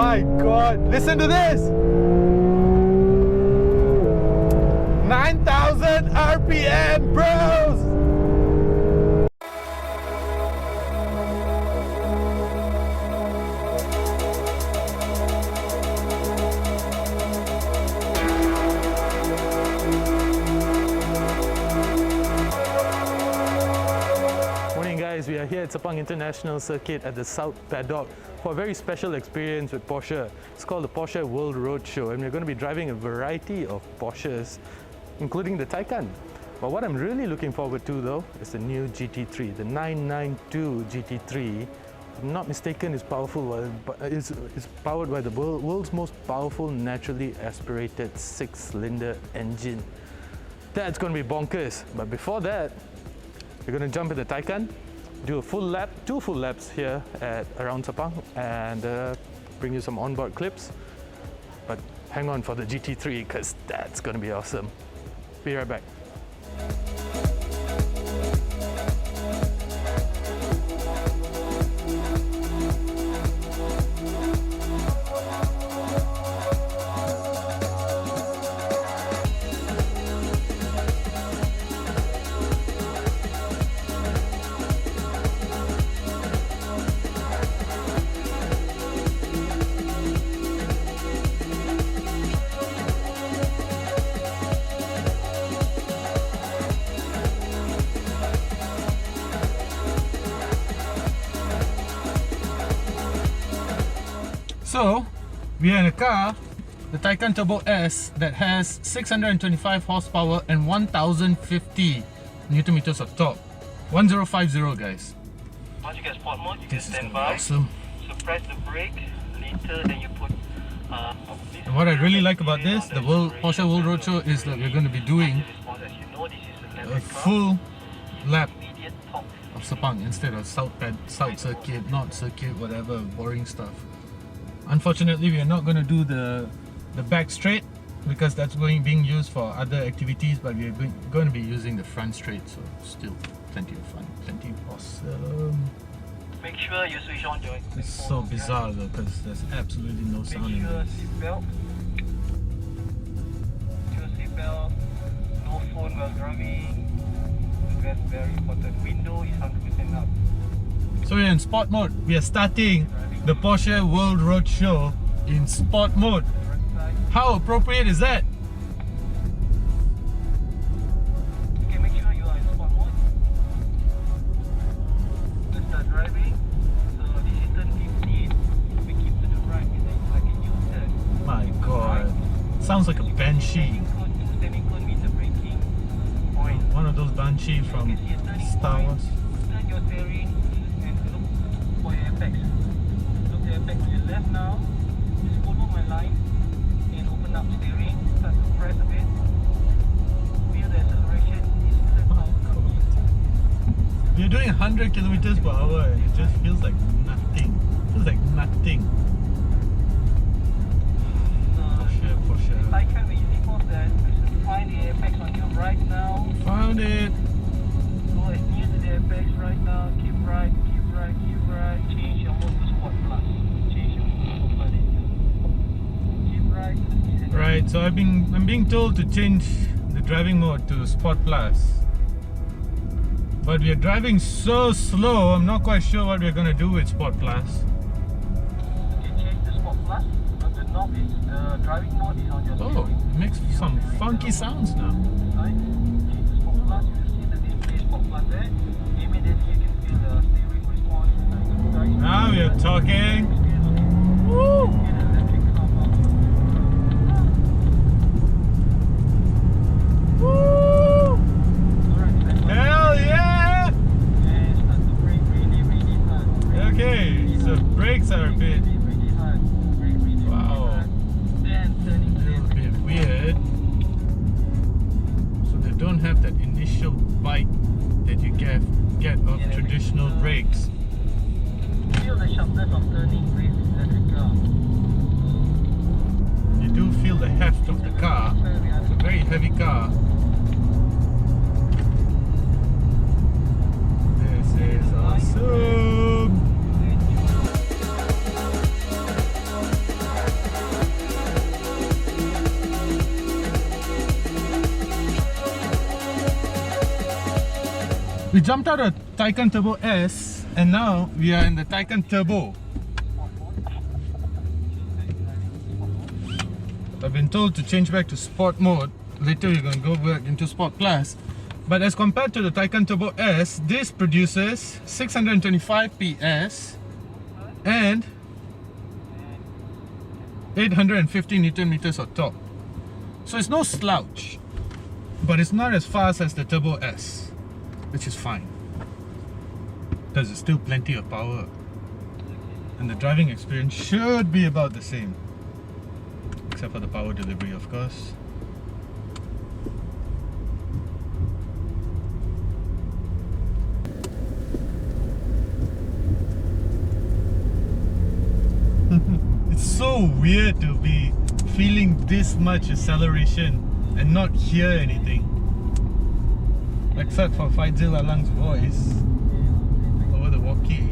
My God, listen to this! 9,000 RPM, bros! We are here at Sepang International Circuit at the South Paddock for a very special experience with Porsche. It's called the Porsche World Road Show, and we're going to be driving a variety of Porsches, including the Taycan. But what I'm really looking forward to though is the new GT3, the 992 GT3. If I'm not mistaken, is powerful. It's powered by the world's most powerful naturally aspirated 6-cylinder engine. That's going to be bonkers. But before that, we're going to jump in the Taycan, do a full lap, 2 full laps here at around Sepang, and bring you some onboard clips. But hang on for the GT3 because that's going to be awesome. Be right back. So, we are in a car, the Taycan Turbo S, that has 625 horsepower and 1050 Newton meters of torque. 1050, guys. Once you get sport mode, you This can is stand by. awesome. So press the brake later, then you put. And what I really like about this, the Porsche World Road Show, is that we're going to be doing a full lap of Sepang instead of South Circuit, North Circuit, whatever boring stuff. Unfortunately, we are not going to do the back straight because that's being used for other activities, but we are going to be using the front straight, so still plenty of fun, plenty awesome. Make sure you switch on your. It's so bizarre though because there's absolutely no sound in this. Seatbelt. Seatbelt. No phone while driving. That's very important. Window is 100% up. So we're in sport mode. We are starting the Porsche World Road Show in sport mode. How appropriate is that? Okay, make sure you are in sport mode. Let's start driving. So this is turn 15. We keep to the right, and then like a U-turn. My God, sounds like a Banshee. Standing cone means the braking point. One of those Banshee from Star Wars. Turn your steering and look for your apex. Look the apex to your left now. Just follow my line and open up steering. Start to press a bit. Feel the acceleration is We are doing 100 kilometers per hour and it just feels like nothing. Feels like nothing. Porsche. I can be easy for that. Find the apex on your right now. Found it. Go as near to the apex right now. Keep right, keep right, keep right. Change your mode to Sport Plus. Change your mode to Sport Plus. Keep right. Right, so I'm being told to change the driving mode to Sport Plus. But we are driving so slow, I'm not quite sure what we're going to do with Sport Plus. Okay, change to Sport Plus. But the knob is, the driving mode is on your Oh, it makes some funky sounds now. Right? Change to Sport Plus, you will see the display Sport Plus there. Immediately you can feel the steering response. Now we are talking. Woo! Woo! Hell yeah! And start to brake really, really hard. Okay, so brakes are a bit, wow, Then turning a little bit weird. So they don't have that initial bite that you get of traditional brakes. Feel the sharpness of turning with electric car. You do feel the heft of the car. It's a very heavy car. This is awesome. We jumped out of Taycan Turbo S and now we are in the Taycan Turbo. I've been told to change back to sport mode. Later we're going to go back into sport plus. But as compared to the Taycan Turbo S, this produces 625 PS and 850 Newton meters of torque. So it's no slouch, but it's not as fast as the Turbo S, which is fine because it's still plenty of power, and the driving experience should be about the same, except for the power delivery, of course. It's so weird to be feeling this much acceleration and not hear anything, except for Faizil Alang's voice over the walkie.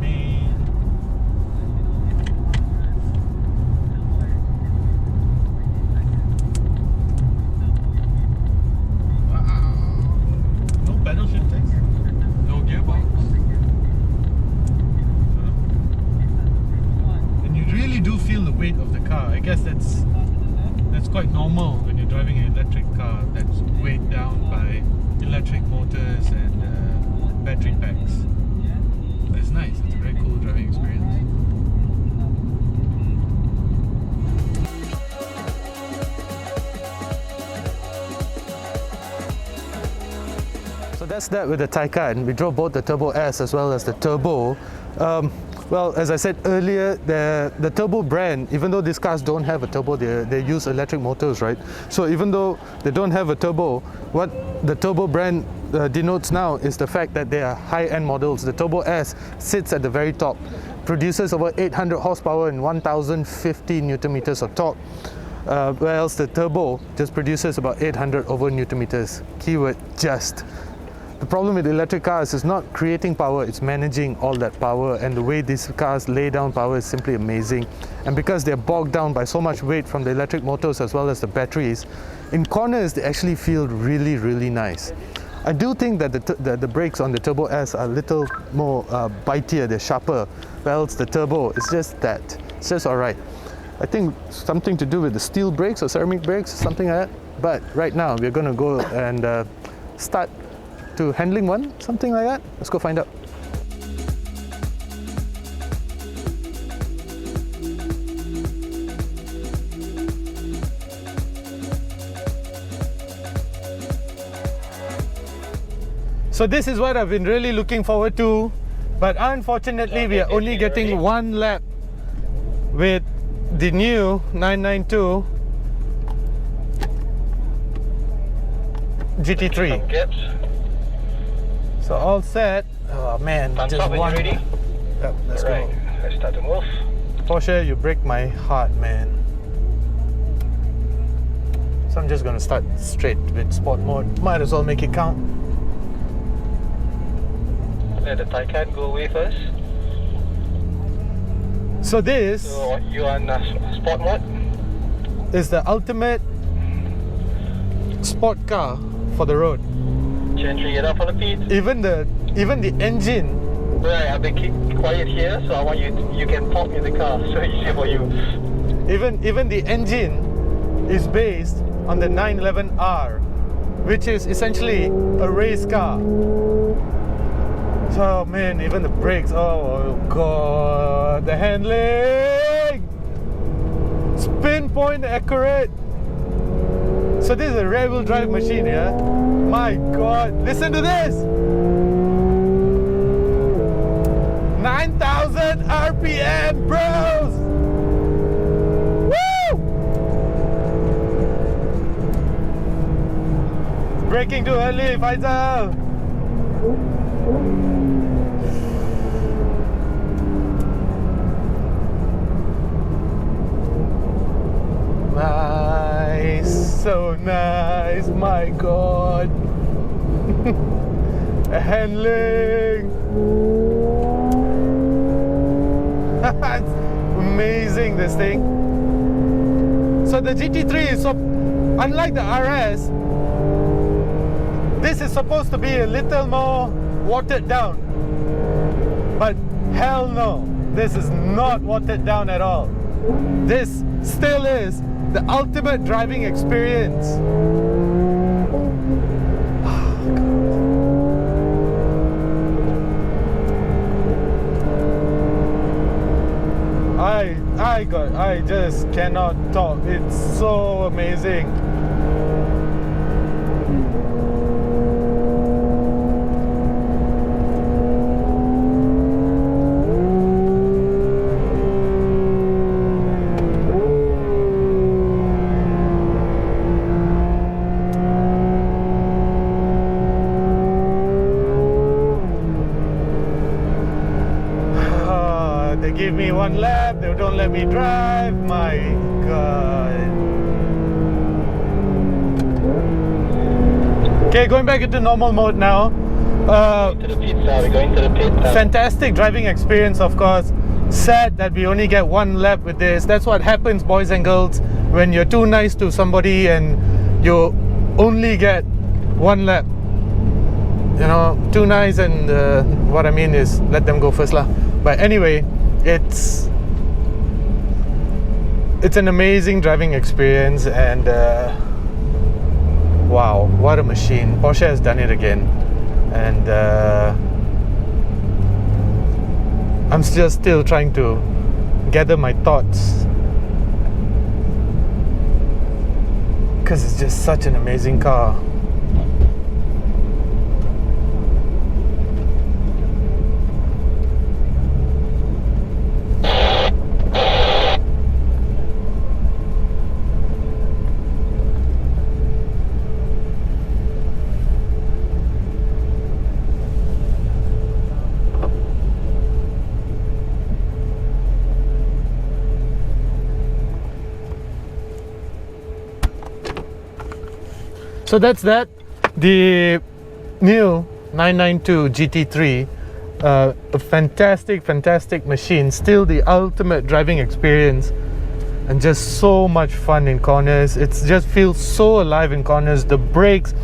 Man. Wow. No pedal shifting, no gearbox. Really do feel the weight of the car. I guess that's quite normal when you're driving an electric car that's weighed down by electric motors and battery packs. But it's nice. It's a very cool driving experience. So that's that with the Taycan. We drove both the Turbo S as well as the Turbo. Well, as I said earlier, the Turbo brand, even though these cars don't have a turbo, they use electric motors, right? So even though they don't have a turbo, what the Turbo brand denotes now is the fact that they are high-end models. The Turbo S sits at the very top, produces over 800 horsepower and 1050 Newton meters of torque, whereas the Turbo just produces about 800 over Newton meters. Keyword just. The problem with electric cars is not creating power, it's managing all that power, and the way these cars lay down power is simply amazing. And because they're bogged down by so much weight from the electric motors as well as the batteries, in corners they actually feel really, really nice. I do think that the brakes on the Turbo S are a little more bitier, they're sharper, whilst the Turbo is just that. It's just alright. I think something to do with the steel brakes or ceramic brakes, something like that. But right now we're going to go and start to handling one, something like that. Let's go find out. So this is what I've been really looking forward to, but unfortunately we are only getting one lap with the new 992 GT3. So all set. Oh man, just one. Ready? Yep, let's go. Let's start to move. Porsche, you break my heart, man. So I'm just gonna start straight with sport mode. Might as well make it count. Let the Taycan go away first. So this So you are in sport mode? is the ultimate sport car for the road. Gently get up on the feet. Even the engine. Right, I've been keep quiet here, so I want you can talk in the car, so easier for you. Even the engine is based on the 911R, which is essentially a race car. So man, even the brakes, oh god, the handling, spin point accurate. So this is a rear wheel drive machine, yeah? My god, listen to this! 9,000 RPM, bros! Woo! Braking too early, Faisal! Nice, so nice, my god. Handling. It's amazing, this thing. So the GT3 is so, unlike the RS, this is supposed to be a little more watered down, but hell no, this is not watered down at all. This still is the ultimate driving experience. I just cannot talk. It's so amazing. They give me one lap, they don't let me drive, my god. Okay, going back into normal mode now. We're going to the pit. Fantastic driving experience, of course. Sad that we only get one lap with this. That's what happens, boys and girls, when you're too nice to somebody and you only get one lap. You know, too nice, and what I mean is let them go first lah. But anyway, it's an amazing driving experience, and wow, what a machine. Porsche has done it again, and I'm still trying to gather my thoughts, because it's just such an amazing car. So that's that. The new 992 GT3, a fantastic machine. Still the ultimate driving experience, and just so much fun in corners. It just feels so alive in corners. The brakes,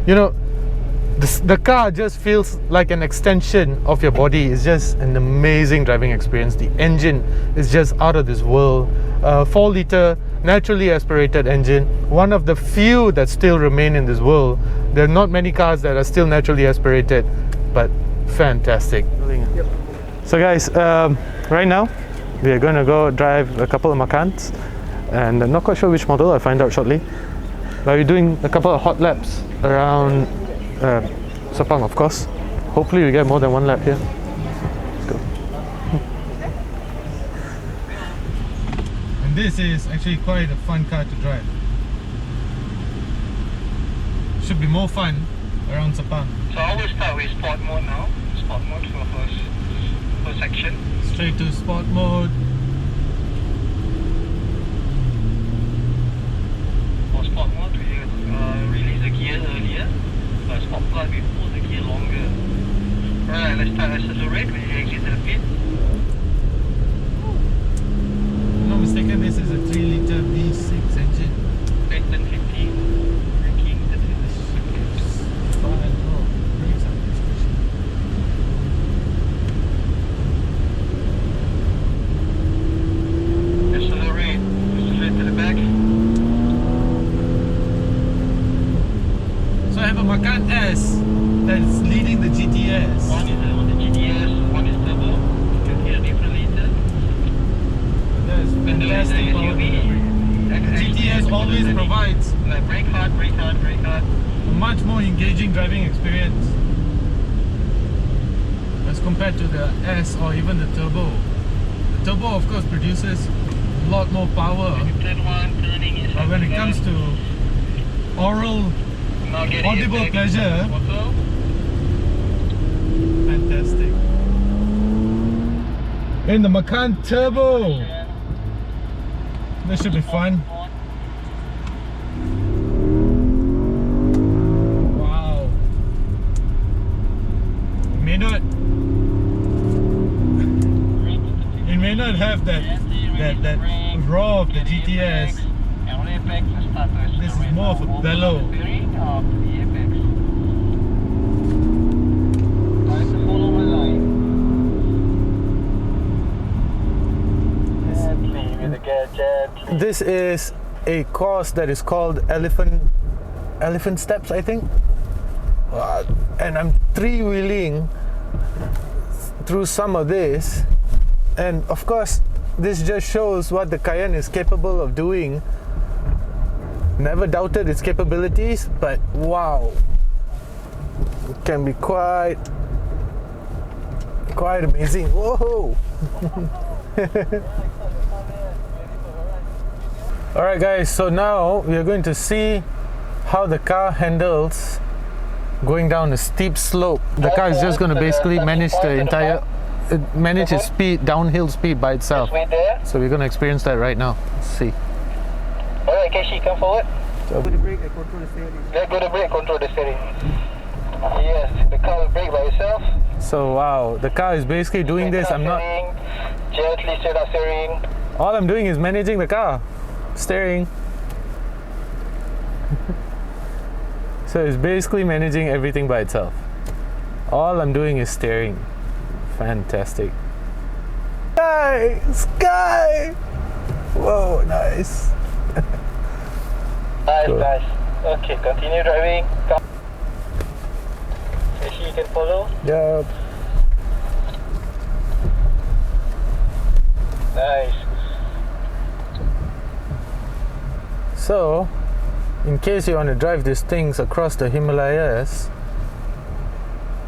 you know, the car just feels like an extension of your body. It's just an amazing driving experience. The engine is just out of this world. 4-liter naturally aspirated engine, one of the few that still remain in this world. There are not many cars that are still naturally aspirated, but fantastic. Yep. So guys, right now we are going to go drive a couple of Macans, and I'm not quite sure which model. I'll find out shortly. But we're doing a couple of hot laps around Sepang, of course. Hopefully we get more than one lap here. Let's go. And this is actually quite a fun car to drive. Should be more fun around Sepang. So I will start with sport mode now. Sport mode for first section. Straight to sport mode. For sport mode, we release the gear earlier. But sport plus, we pull the gear longer. Alright, let's start accelerate. We exit the pit. If I'm not mistaken, this is a 3-liter V6 engine. Piston 15. Braking. Accelerate to the back. So I have a Macan S that is leading the GTS. One is on the GTS, one is turbo. You can hear different later. That's When there is a fantastic power SUV, delivery. GTS always provides like brake hard. a much more engaging driving experience as compared to the S or even the Turbo. The Turbo, of course, produces a lot more power, Turn one, turning is but when it comes to audible pleasure, fantastic. In the Macan Turbo, this should be fun. Wow. It may not have that roar of the GTS. This is more of a bellow. Gently. This is a course that is called Elephant Steps, I think. And I'm three-wheeling through some of this, and of course this just shows what the Cayenne is capable of doing. Never doubted its capabilities, but wow, it can be quite amazing. Whoa. Alright guys, so now we are going to see how the car handles going down a steep slope. The car is just going to basically manage its speed, downhill speed by itself. So we're going to experience that right now. Let's see. Alright, Keshi, come forward. So, Go to brake and control the steering. Yeah, go to brake, control the steering. Yes, the car will brake by itself. so wow, the car is basically doing this. I'm not. Gently straight up steering. All I'm doing is managing the car, steering. So it's basically managing everything by itself. All I'm doing is steering. Fantastic. Sky! Whoa, nice. Nice, Cool. nice. Okay, continue driving. Come. Keshi, you can follow. Yep. Nice. So, in case you want to drive these things across the Himalayas,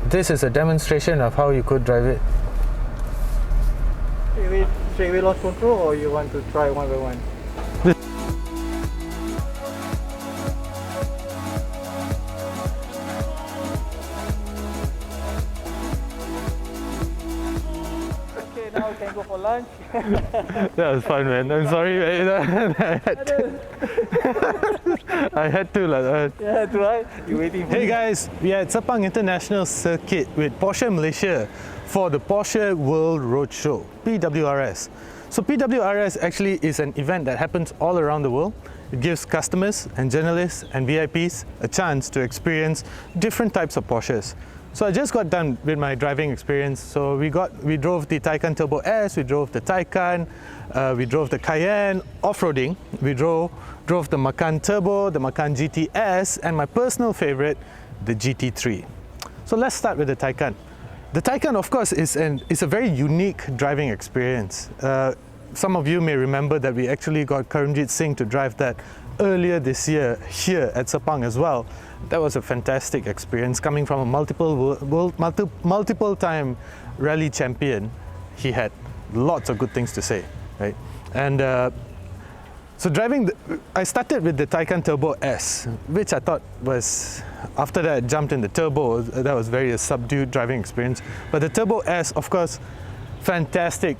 this is a demonstration of how you could drive it. Straight away lost control, or you want to try one by one? Okay, now we can go for lunch. That was fun, man. I'm sorry, man. I had to like that. Yeah, that's right. You waiting for Hey me? guys, we are at Sepang International Circuit with Porsche Malaysia for the Porsche World Road Show, PWRS. So PWRS actually is an event that happens all around the world. It gives customers and journalists and VIPs a chance to experience different types of Porsches. So I just got done with my driving experience. So we drove the Taycan Turbo S, we drove the Taycan, we drove the Cayenne off-roading, we drove the Macan Turbo, the Macan GT3, and my personal favorite, the GT3. So let's start with the Taycan. The Taycan, of course, is a very unique driving experience. Some of you may remember that we actually got Karimjit Singh to drive that earlier this year here at Sepang as well. That was a fantastic experience coming from a multiple time rally champion. He had lots of good things to say, right? And so I started with the Taycan Turbo S, which I thought was, after that I jumped in the Turbo, that was very a subdued driving experience. But the Turbo S, of course, fantastic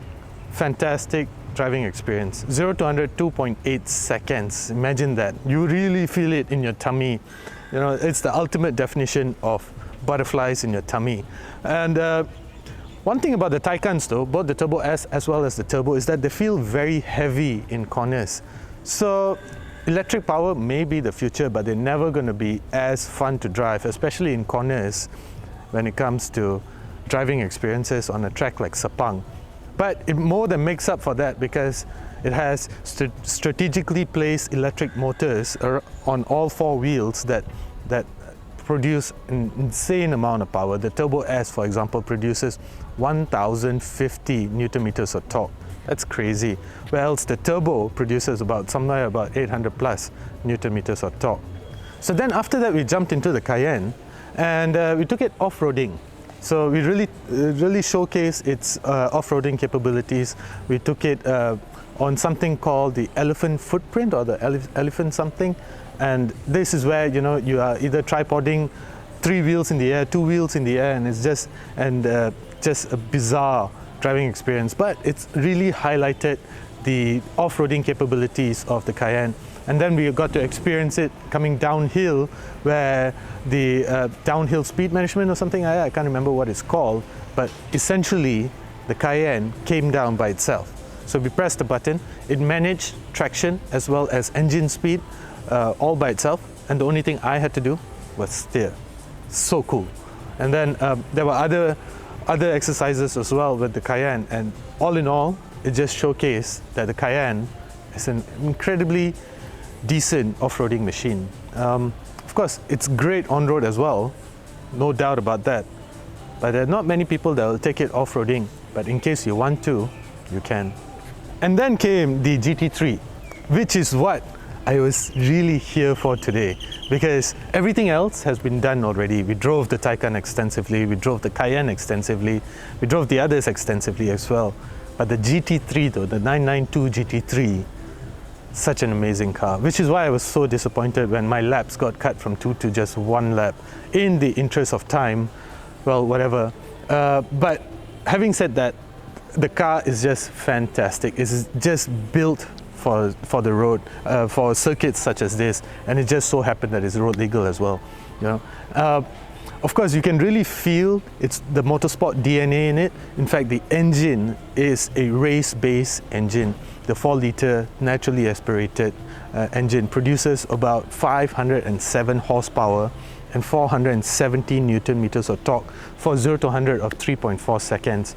driving experience. 0 to 100, 2.8 seconds. Imagine that. You really feel it in your tummy. You know, it's the ultimate definition of butterflies in your tummy. And one thing about the Taycans though, both the Turbo S as well as the Turbo, is that they feel very heavy in corners. So electric power may be the future, but they're never going to be as fun to drive, especially in corners when it comes to driving experiences on a track like Sepang. But it more than makes up for that because it has strategically placed electric motors on all four wheels that produce an insane amount of power. The Turbo S, for example, produces 1050 Newton meters of torque. That's crazy. Whereas the Turbo produces somewhere about 800 plus Newton meters of torque. So then after that we jumped into the Cayenne and we took it off-roading. So we really showcased its off-roading capabilities. We took it on something called the elephant footprint or the elephant something. And this is where, you know, you are either tripoding 3 wheels in the air, 2 wheels in the air, and it's just a bizarre driving experience. But it's really highlighted the off-roading capabilities of the Cayenne. And then we got to experience it coming downhill, where the downhill speed management or something like that, I can't remember what it's called, but essentially the Cayenne came down by itself. So we pressed the button, it managed traction as well as engine speed all by itself, and the only thing I had to do was steer. So cool. And then there were other exercises as well with the Cayenne, and all in all, it just showcased that the Cayenne It's an incredibly decent off-roading machine. Of course, it's great on-road as well, no doubt about that. But there are not many people that will take it off-roading. But in case you want to, you can. And then came the GT3, which is what I was really here for today, because everything else has been done already. We drove the Taycan extensively, we drove the Cayenne extensively, we drove the others extensively as well. But the GT3 though, the 992 GT3, such an amazing car, which is why I was so disappointed when my laps got cut from 2 to just 1 lap in the interest of time. Well, whatever. But having said that, the car is just fantastic. It's just built for the road, for circuits such as this, and it just so happened that it's road legal as well. You know, of course, you can really feel it's the motorsport DNA in it. In fact, the engine is a race-based engine. The 4-liter naturally aspirated engine produces about 507 horsepower and 417 Newton meters of torque for 0 to 100 of 3.4 seconds.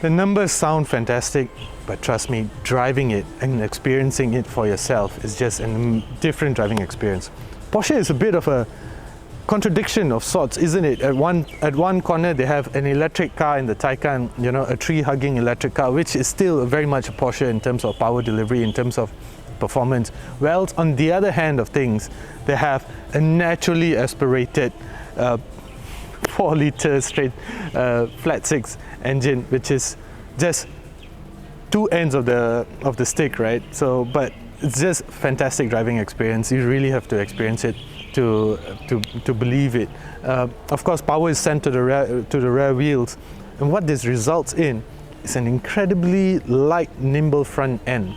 The numbers sound fantastic, but trust me, driving it and experiencing it for yourself is just a different driving experience. Porsche is a bit of a contradiction of sorts, isn't it? At one corner they have an electric car in the Taycan, you know, a tree-hugging electric car, which is still very much a Porsche in terms of power delivery, in terms of performance. Well, on the other hand of things, they have a naturally aspirated 4-liter straight flat 6 engine, which is just two ends of the stick, right? So, but it's just fantastic driving experience. You really have to experience it to believe it. Of course, power is sent to the rear wheels, and what this results in is an incredibly light, nimble front end.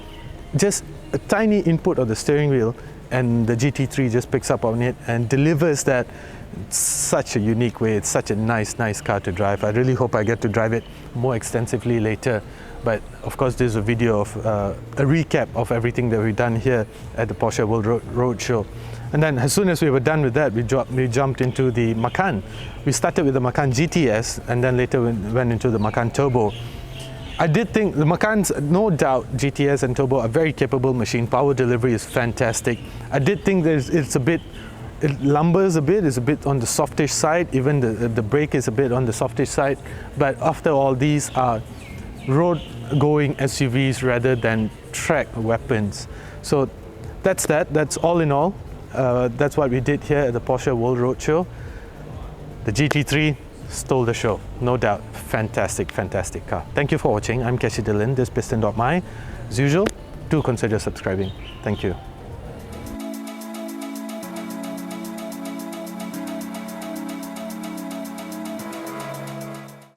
Just a tiny input of the steering wheel, and the GT3 just picks up on it and delivers that in such a unique way. It's such a nice car to drive. I really hope I get to drive it more extensively later. But of course, this is a video of a recap of everything that we've done here at the Porsche World Road Show. And then as soon as we were done with that, we jumped into the Macan. We started with the Macan GTS, and then later we went into the Macan Turbo. I did think the Macans, no doubt, GTS and Turbo are very capable machine. Power delivery is fantastic. I did think it lumbers a bit, it's a bit on the softish side. Even the brake is a bit on the softish side. But after all, these are road-going SUVs rather than track weapons. So that's all in all. That's what we did here at the Porsche World Road Show. The GT3 stole the show, no doubt. Fantastic car. Thank you for watching. I'm Casey Dillon, this is Piston.my. As usual, do consider subscribing. Thank you.